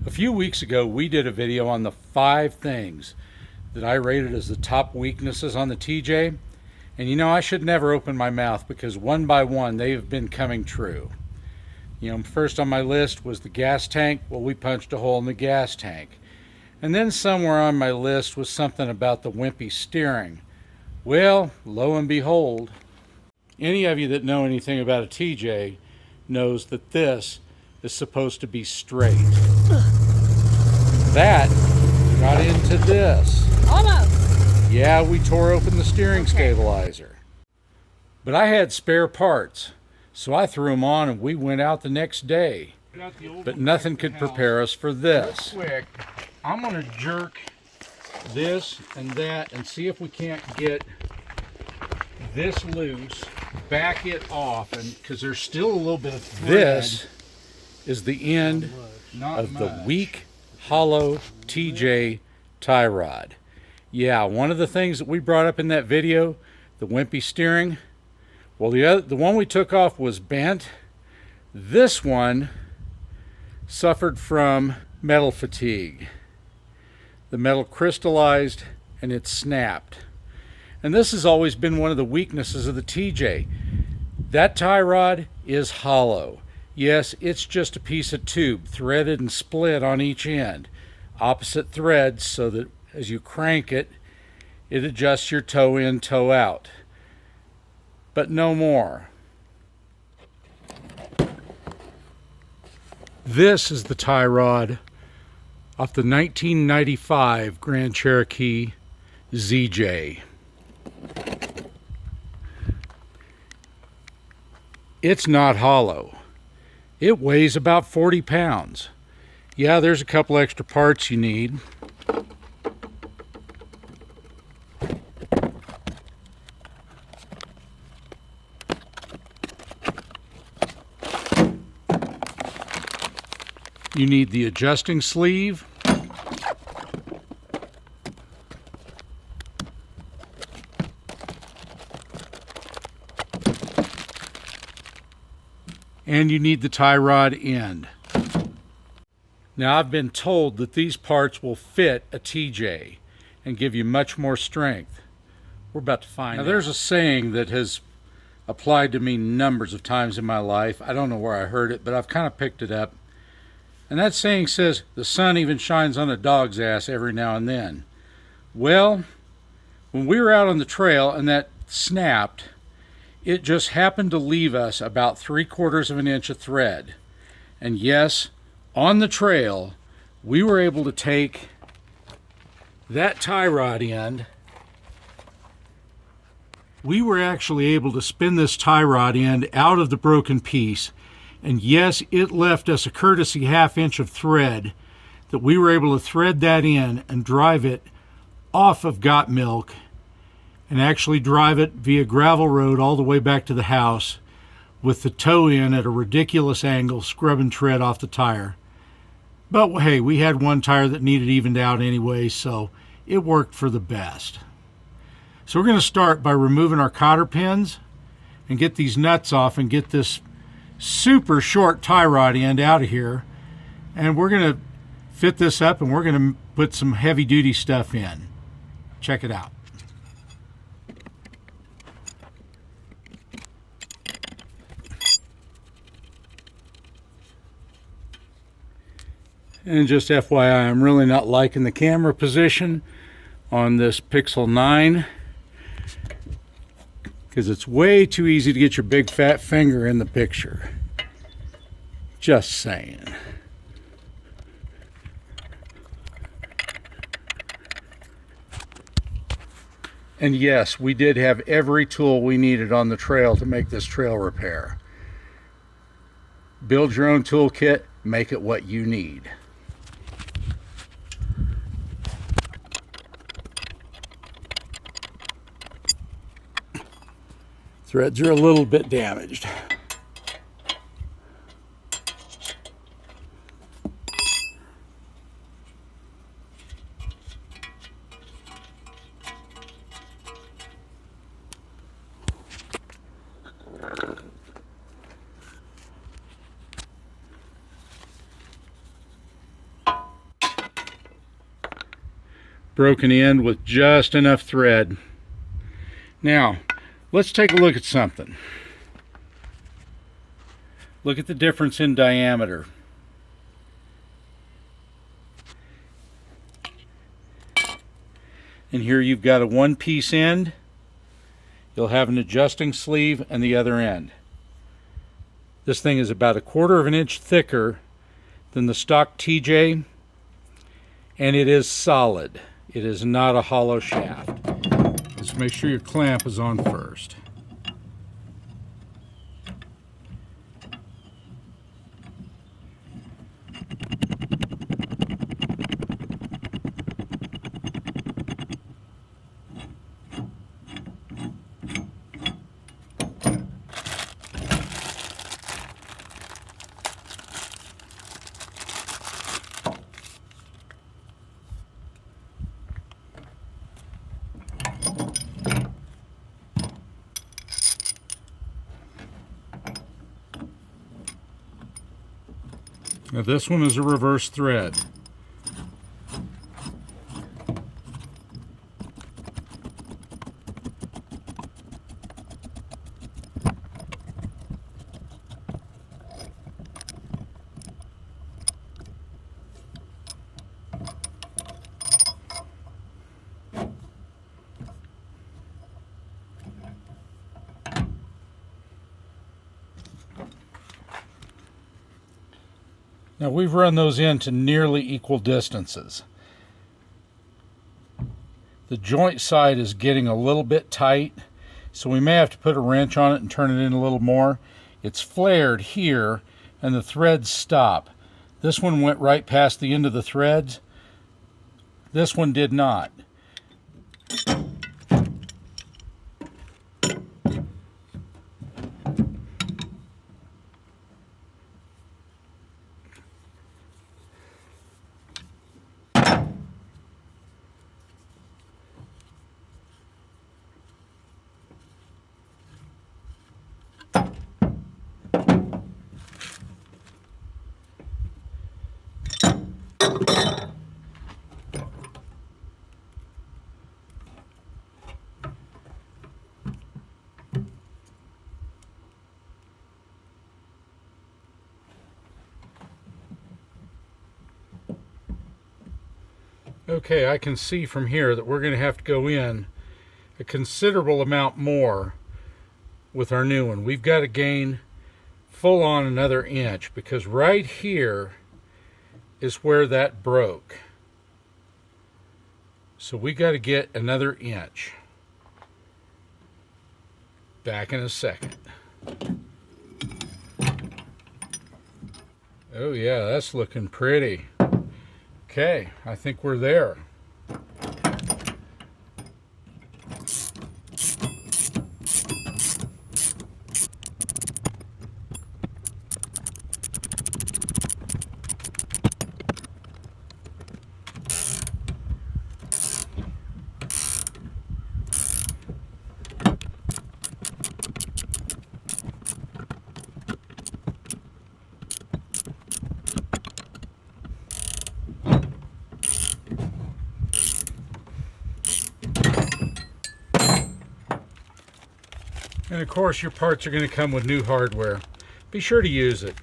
A few weeks ago, we did a video on the 5 things that I rated as the top weaknesses on the TJ. And you know, I should never open my mouth because one by one, they have been coming true. You know, first on my list was the gas tank. Well, we punched a hole in the gas tank. And then somewhere on my list was something about the wimpy steering. Well, lo and behold, any of you that know anything about a TJ knows that this is supposed to be straight. That got into this. Almost. Yeah, we tore open the steering stabilizer. But I had spare parts, so I threw them on and we went out the next day. But nothing could prepare us for this. Real quick, I'm going to jerk this and that and see if we can't get this loose, back it off, and because there's still a little bit of thread. This is the end of the weak, hollow TJ tie rod. Yeah, one of the things that we brought up in that video, the wimpy steering, well, the one we took off was bent. This one suffered from metal fatigue. The metal crystallized and it snapped. And this has always been one of the weaknesses of the TJ. That tie rod is hollow. Yes, it's just a piece of tube, threaded and split on each end. Opposite threads so that as you crank it, it adjusts your toe in, toe out. But no more. This is the tie rod off the 1995 Grand Cherokee ZJ. It's not hollow. It weighs about 40 pounds. Yeah, there's a couple extra parts you need. You need the adjusting sleeve. And you need the tie rod end. Now, I've been told that these parts will fit a TJ and give you much more strength. We're about to find out. Now, there's a saying that has applied to me numbers of times in my life. I don't know where I heard it, but I've kind of picked it up. And that saying says, the sun even shines on a dog's ass every now and then. Well, when we were out on the trail and that snapped, it just happened to leave us about 3/4 of an inch of thread. And yes, on the trail, we were able to take that tie rod end. We were actually able to spin this tie rod end out of the broken piece. And yes, it left us a courtesy 1/2 inch of thread that we were able to thread that in and drive it off of Got Milk and actually drive it via gravel road all the way back to the house with the toe in at a ridiculous angle, scrubbing tread off the tire. But hey, we had one tire that needed evened out anyway, so it worked for the best. So we're going to start by removing our cotter pins and get these nuts off and get this super short tie rod end out of here. And we're going to fit this up and we're going to put some heavy duty stuff in. Check it out. And just FYI, I'm really not liking the camera position on this Pixel 9 because it's way too easy to get your big fat finger in the picture. Just saying. And yes, we did have every tool we needed on the trail to make this trail repair. Build your own toolkit, make it what you need. Threads are a little bit damaged. broken end with just enough thread. Now, let's take a look at something. Look at the difference in diameter. And here you've got a one-piece end. You'll have an adjusting sleeve and the other end. This thing is about 1/4 of an inch thicker than the stock TJ, and it is solid. It is not a hollow shaft. Just make sure your clamp is on first. Now this one is a reverse thread. Now we've run those into nearly equal distances. The joint side is getting a little bit tight, so we may have to put a wrench on it and turn it in a little more. It's flared here and the threads stop. This one went right past the end of the threads. This one did not. Okay, I can see from here that we're going to have to go in a considerable amount more with our new one. We've got to gain full on another inch, because right here is where that broke. So we got to get another inch. Back in a second. Oh yeah, that's looking pretty. Okay, I think we're there. And of course your parts are going to come with new hardware. Be sure to use it.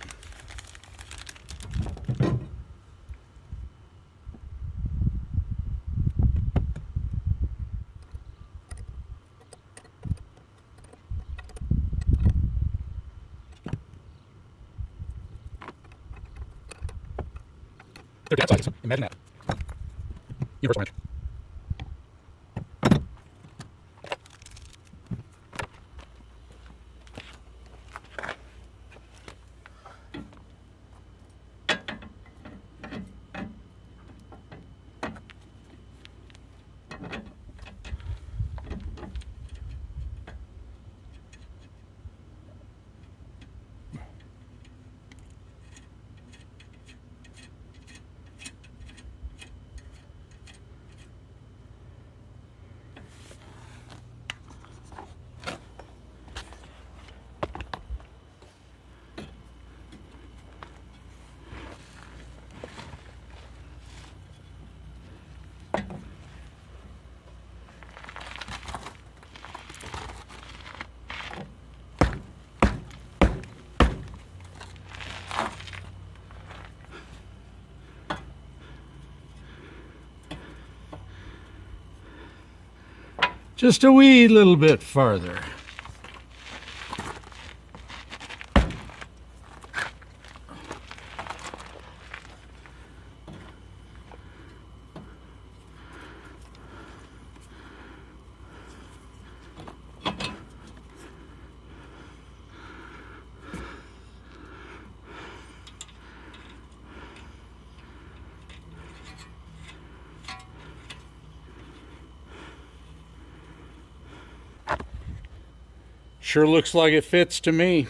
They're dead sizes. Imagine that. Universal wrench. just a wee little bit farther. Sure looks like it fits to me.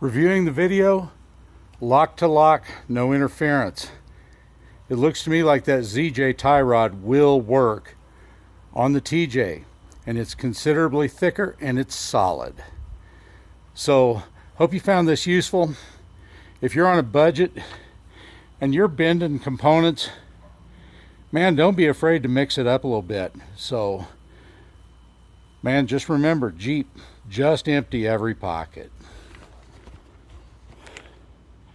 Reviewing the video, lock to lock, no interference. It looks to me like that ZJ tie rod will work on the TJ, and it's considerably thicker and it's solid. So hope you found this useful. If you're on a budget and you're bending components, man, don't be afraid to mix it up a little bit. So man, just remember, Jeep, just empty every pocket.